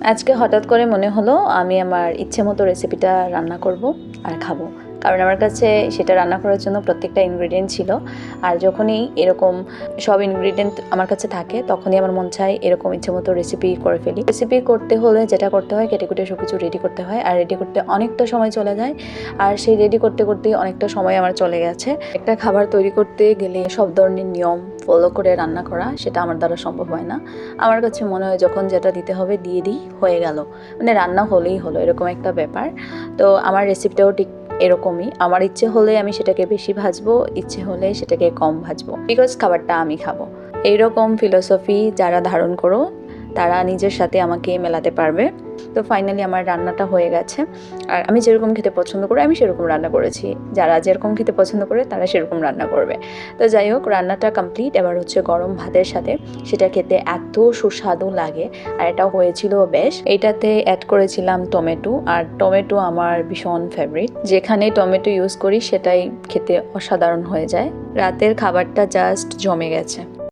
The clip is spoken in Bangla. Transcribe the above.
আজকে হঠাৎ করে মনে হলো আমি আমার ইচ্ছে মতো রেসিপিটা রান্না করব আর খাবো, কারণ আমার কাছে সেটা রান্না করার জন্য প্রত্যেকটা ইনগ্রিডিয়েন্ট ছিল। আর যখনই এরকম সব ইনগ্রিডিয়েন্ট আমার কাছে থাকে তখনই আমার মন চায় এরকম ইচ্ছে মতো রেসিপি করে ফেলি। রেসিপি করতে হলে যেটা করতে হয়, কেটে কুটে সব কিছু রেডি করতে হয়, আর রেডি করতে অনেকটা সময় চলে যায়। আর সেই রেডি করতে করতেই অনেকটা সময় আমার চলে গেছে। একটা খাবার তৈরি করতে গেলে সব ধরনের নিয়ম ফলো করে রান্না করা সেটা আমার দ্বারা সম্ভব হয় না। আমার কাছে মনে হয় যখন যেটা দিতে হবে দিয়ে দিই, হয়ে গেল, মানে রান্না হলেই হলো, এরকম একটা ব্যাপার। তো আমার রেসিপিটাও ঠিক এরকমই। আমার ইচ্ছে হলে আমি সেটাকে বেশি ভাজবো, ইচ্ছে হলে সেটাকে কম ভাজবো, বিকজ খাবারটা আমি খাবো। এইরকম ফিলোসফি যারা ধারণ করো তারা নিজের সাথে আমাকে মেলাতে পারবে। তো ফাইনালি আমার রান্নাটা হয়ে গেছে। আর আমি যেরকম খেতে পছন্দ করি আমি সেরকম রান্না করেছি, যারা যেরকম খেতে পছন্দ করে তারা সেরকম রান্না করবে। তো যাই হোক, রান্নাটা কমপ্লিট। এবার হচ্ছে গরম ভাতের সাথে সেটা খেতে এত সুস্বাদু লাগে, আর এটা হয়েছিল বেশ। এইটাতে অ্যাড করেছিলাম টমেটো, আর টমেটো আমার ভীষণ ফেভারিট। যেখানে টমেটো ইউজ করি সেটাই খেতে অসাধারণ হয়ে যায়। রাতের খাবারটা জাস্ট জমে গেছে।